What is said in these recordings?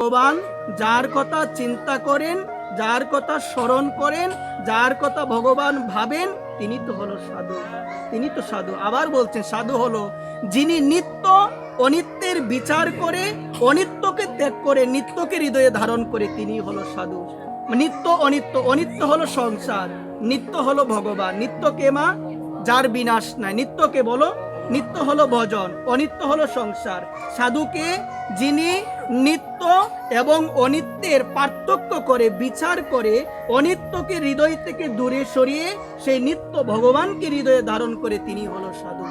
ভগবান যার কথা চিন্তা করেন, যার কথা স্মরণ করেন, যার কথা ভগবান ভাবেন, তিনি তো হলো সাধু। তিনি তো সাধু। আবার বলছেন সাধু হলো যিনি নিত্য অনিত্যের বিচার করে, অনিত্যকে ত্যাগ করে নিত্যকে হৃদয়ে ধারণ করে, তিনি হলো সাধু। নিত্য অনিত্য, অনিত্য হলো সংসার, নিত্য হলো ভগবান। নিত্য কে মা? যার বিনাশ নাই। নিত্যকে বলো, নিত্য হলো ভজন, অনিত্য হলো সংসার। সাধুকে যিনি নিত্য এবং অনিত্যের পার্থক্য করে বিচার করে, অনিত্যকে হৃদয় থেকে দূরে সরিয়ে সেই নিত্য ভগবানকে হৃদয়ে ধারণ করে, তিনি হলো সাধু।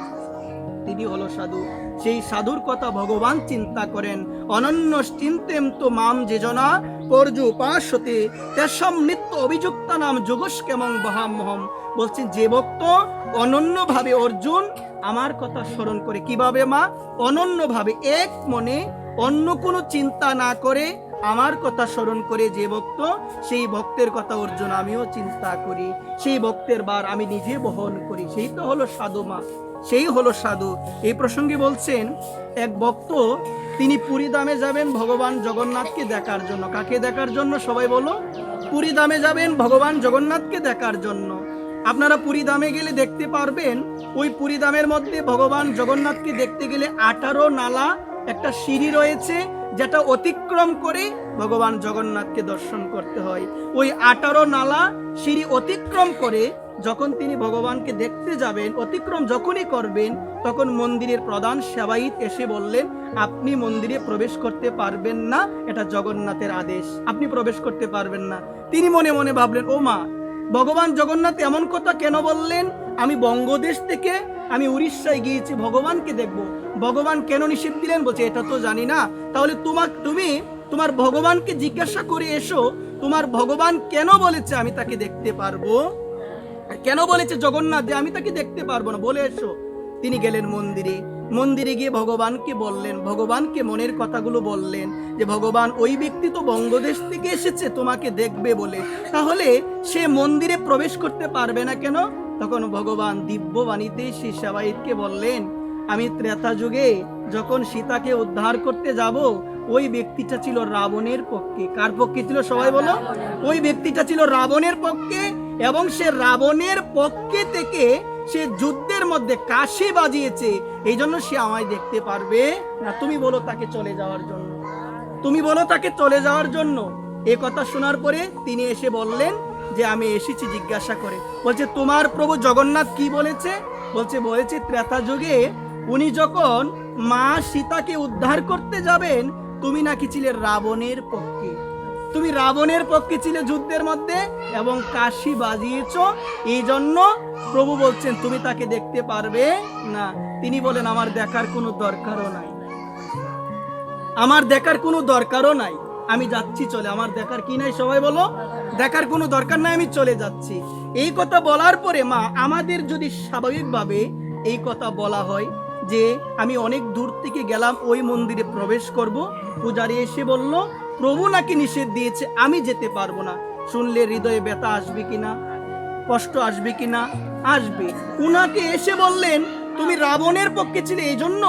তিনি হলো সাধু। সেই সাধুর কথা ভগবান চিন্তা করেন। অনন্য চিন্তেম তো মাম যেজনা পর্যুপাসতে তেসম নিত্য অভিযুক্তা নাম যোগস কেমন বহামহম। বলছেন যে ভক্ত অনন্যভাবে, অর্জুন আমার কথা স্মরণ করে। কিভাবে মা? অনন্যভাবে, এক মনে, অন্য কোনো চিন্তা না করে আমার কথা স্মরণ করে যে ভক্ত, সেই ভক্তের কথা অর্জুন আমিও চিন্তা করি, সেই ভক্তের বার আমি নিজে বহন করি, সেই তো হলো সাধু মা, সেই হলো সাধু। এই প্রসঙ্গে বলছেন এক ভক্ত, তিনি পুরী ধামে যাবেন ভগবান জগন্নাথকে দেখার জন্য। কাকে দেখার জন্য? সবাই বলো। পুরী ধামে যাবেন ভগবান জগন্নাথকে দেখার জন্য। আপনারা পুরী ধামে গেলে দেখতে পারবেন, ওই পুরী ধামের মধ্যে ভগবান জগন্নাথকে দেখতে গেলে 18 নালা একটা সিঁড়ি রয়েছে, যেটা অতিক্রম করে ভগবান জগন্নাথকে দর্শন করতে হয়। ওই 18 নালা সিঁড়ি অতিক্রম করে যখন তিনি ভগবানকে দেখতে যাবেন, অতিক্রম যখনই করবেন, তখন মন্দিরের প্রধান সেবায়িত এসে বললেন, আপনি মন্দিরে প্রবেশ করতে পারবেন না, এটা জগন্নাথের আদেশ, আপনি প্রবেশ করতে পারবেন না। তিনি মনে মনে ভাবলেন, ও মা, ভগবান জগন্নাথ এমন কথা কেন বললেন? আমি বঙ্গদেশ থেকে আমি উড়িষ্যায় গিয়েছি ভগবানকে দেখব, ভগবান কেন নিষেধ দিলেন? বলছে এটা তো জানি না। তাহলে তুমি তোমার ভগবানকে জিজ্ঞাসা করে এসো, তোমার ভগবান কেন বলেছে আমি তাকে দেখতে পারবো, কেন বলেছে জগন্নাথ যে আমি তাকে দেখতে পারবো না, বলে এসো। তিনি গেলেন মন্দিরে, মন্দিরে গিয়ে ভগবানকে বললেন, ভগবানকে মনের কথাগুলো বললেন যে ভগবান, ওই ব্যক্তি তো বঙ্গদেশ থেকে এসেছে তোমাকে দেখবে বলে, তাহলে সে মন্দিরে প্রবেশ করতে পারবে না কেন? তখন ভগবান দিব্য বাণীতে সেই সেবায়িতকে বললেন, আমি ত্রেতা যুগে যখন সীতাকে উদ্ধার করতে যাব, ওই ব্যক্তিটা ছিল রাবণের পক্ষে। কার পক্ষে ছিল? সবাই বলো। ওই ব্যক্তিটা ছিল রাবণের পক্ষে, এবং সে রাবণের পক্ষে থেকে সে যুদ্ধের মধ্যে কাশি বাজিয়েছে, এই জন্য সে আমায় দেখতে পারবে না। তুমি বলো তাকে চলে যাওয়ার জন্য, তুমি বলো তাকে চলে যাওয়ার জন্য। এ কথা শোনার পরে তিনি এসে বললেন যে আমি এসেছি জিজ্ঞাসা করে। বলছে তোমার প্রভু জগন্নাথ কি বলেছে? বলেছে ত্রেতা যুগে উনি যখন মা সীতাকে উদ্ধার করতে যাবেন, তুমি নাকি ছিলে রাবণের পক্ষে, তুমি রাবণের পক্ষে ছিলে যুদ্ধের মধ্যে এবং কাশি বাজিয়েছ, এই জন্য প্রভু বলছেন তুমি তাকে দেখতে পারবে না। তিনি বলেন আমার দেখার কোনো দরকারও নাই, আমার দেখার কোনো দরকারও নাই, আমি যাচ্ছি চলে। আমার দেখার কি নাই? সবাই বলো। দেখার কোনো দরকার নাই, আমি চলে যাচ্ছি। এই কথা বলার পরে মা, আমাদের যদি স্বাভাবিকভাবে এই কথা বলা হয় যে আমি অনেক দূর থেকে গেলাম, ওই মন্দিরে প্রবেশ করব, পূজারি এসে বলল প্রভু নাকি নিষেধ দিয়েছে, আমি যেতে পারবো না, শুনলে হৃদয়ে ব্যথা আসবে কিনা, কষ্ট আসবে কিনা? আসবে। উনাকে এসে বললেন তুমি রাবণের পক্ষে ছিলে, এই জন্য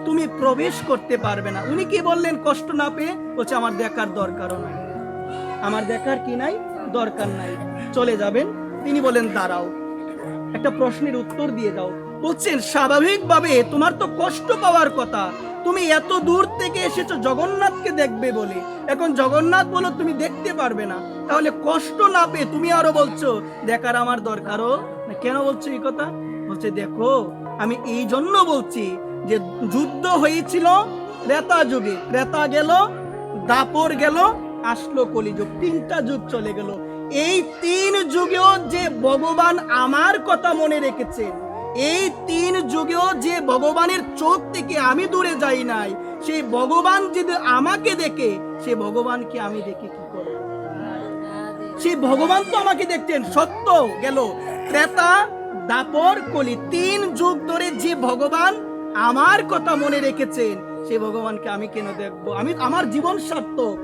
তুমি প্রবেশ করতে পারবে না। উনি কি বললেন কষ্ট না পেয়ে? বলছে আমার দেখার দরকারও নাই, আমার দেখার কি নাই? দরকার নাই, চলে যাবেন। তিনি বলেন দাঁড়াও, একটা প্রশ্নের উত্তর দিয়ে দাও। বলছেন স্বাভাবিকভাবে তোমার তো কষ্ট পাওয়ার কথা, তুমি এত দূর থেকে এসেছো জগন্নাথকে দেখবে বলে, এখন জগন্নাথ বলো তুমি দেখতে পারবে না, তাহলে কষ্ট না পেয়ে তুমি আরো বলছো দেখার আমার দরকারও না। কেন বলছো এই কথা? বলছে দেখো, আমি এই জন্য বলছি যে যুদ্ধ হয়েছিল ত্রেতা যুগে, ত্রেতা গেল, দাপর গেল, আসলো কলিযুগ, 3টা যুগ চলে গেল। এই 3 যুগেও যে ভগবান আমার কথা মনে রেখেছেন, এই 3 যুগেও যে ভগবানের চোখ থেকে আমি দূরে যাই নাই, সেই ভগবান যদি আমাকে দেখে, সেই ভগবানকে আমি দেখে কি করব? সেই ভগবান তো আমাকে দেখতেন। সত্য গেল, ত্রেতা, দাপর, কলি, 3 যুগ ধরে যে ভগবান আমার কথা মনে রেখেছেন, সেই ভগবানকে আমি কেন দেখবো? আমি, আমার জীবন সার্থক,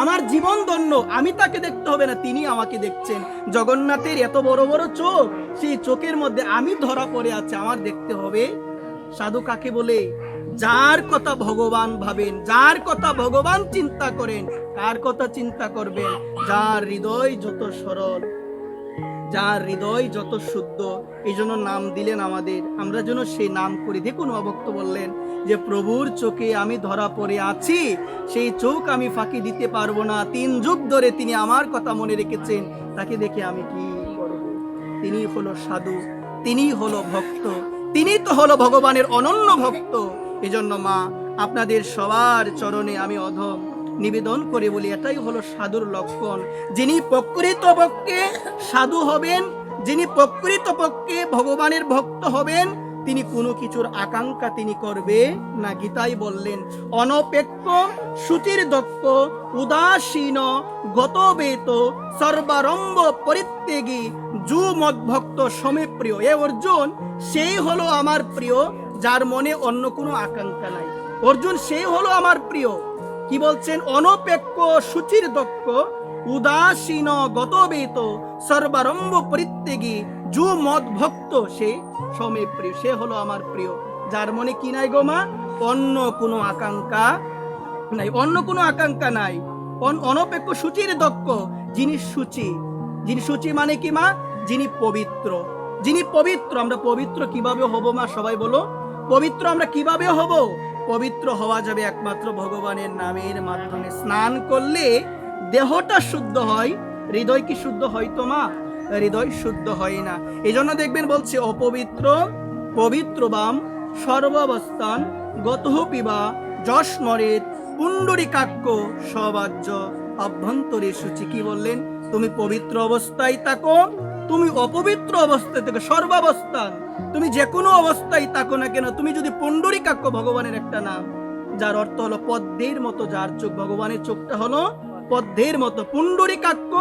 আমার জীবন ধন্য, আমি তাকে দেখতে হবে না, তিনি আমাকে দেখছেন। জগন্নাথের এত বড় বড় চোখ, সেই চোখের মধ্যে আমি ধরা পড়ে আছে, আমার দেখতে হবে। সাধু কাকে বলে? যার কথা ভগবান ভাবেন, যার কথা ভগবান চিন্তা করেন। কার কথা চিন্তা করবেন? যার হৃদয় যত সরল, যার হৃদয় যত শুদ্ধ। এই জন্য নাম দিলেন আমাদের, আমরা যেন সেই নাম করি। দেখুন অভক্ত বললেন যে প্রভুর চোখে আমি ধরা পড়ে আছি, সেই চোখ আমি ফাঁকি দিতে পারবো না। 3 যুগ ধরে তিনি আমার কথা মনে রেখেছেন, তাকে দেখে আমি কি করব? তিনি হলো সাধু, তিনি হলো ভক্ত, তিনি তো হলো ভগবানের অনন্য ভক্ত। এজন্য মা, আপনাদের সবার চরণে আমি অধম নিবেদন করে বলি, এটাই হলো সাধুর লক্ষণ। যিনি প্রকৃতপক্ষে সাধু হবেন, যিনি প্রকৃতপক্ষে ভগবানের ভক্ত হবেন, তিনি কোনো কিছুর আকাঙ্ক্ষা তিনি করবে না। গীতাই বললেন, অনপেক্ষ শুচির দক্ষ উদাসীন গতবেত সর্বারম্ভ পরিত্যাগী যু মদ ভক্ত সমে প্রিয়। এ অর্জুন, সেই হলো আমার প্রিয় যার মনে অন্য কোনো আকাঙ্ক্ষা নাই। অর্জুন সেই হলো আমার প্রিয়। কি বলছেন? অনপেক্ষ শুচির দক্ষ উদাসীন গতবেত সর্বারম্ভ পরিত্যাগী যু মদ ভক্ত সে সমে প্রিয়। সে হলো আমার প্রিয়, যার মনে কি নাই গো মা? অন্য কোনো আকাঙ্ক্ষা নাই, অন্য কোনো আকাঙ্ক্ষা নাই। অনপেক্ষ শুচির দক্ষ, যিনি শুচি। যিনি শুচি মানে কি মা? যিনি পবিত্র, যিনি পবিত্র। আমরা পবিত্র কিভাবে হব মা? সবাই বলো, পবিত্র আমরা কিভাবে হব? পবিত্র হওয়া যাবে একমাত্র ভগবানের নামের মাধ্যমে। স্নান করলে দেহটা শুদ্ধ হয়, হৃদয় কি শুদ্ধ হয় তো মা? হৃদয় শুদ্ধ হয় না। এই জন্য দেখবেন বলছে, অপবিত্র পবিত্রবাম সর্বাবস্থান গতঃ পিবা যস্মরেত পুণ্ডরীকাক্ষ সবাজ্য অভ্যন্তরে শুচি। কি বললেন? তুমি পবিত্র অবস্থায় থাকো, তুমি অপবিত্র অবস্থায় থাকো, সর্বাবস্থান, তুমি যে কোনো অবস্থায় থাকো না কেন, তুমি যদি পুণ্ডরীকাক্ষ, ভগবানের একটা নাম, যার অর্থ হলো পদ্মের মতো যার চোখ, ভগবানের চোখটা হলো পদ্মের মতো। পুণ্ডরীকাক্ষ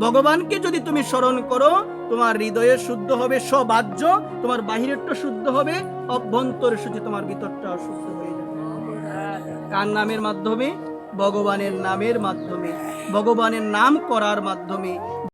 ভগবানকে যদি তুমি স্মরণ করো, তোমার হৃদয়ে শুদ্ধ হবে সবাহ্য, তোমার বাহিরেরটা শুদ্ধ হবে, অভ্যন্তরে শুদ্ধ, তোমার ভিতরটা অশুদ্ধ হয়ে যাবে। কার নামের মাধ্যমে? ভগবানের নামের মাধ্যমে, ভগবানের নাম করার মাধ্যমে।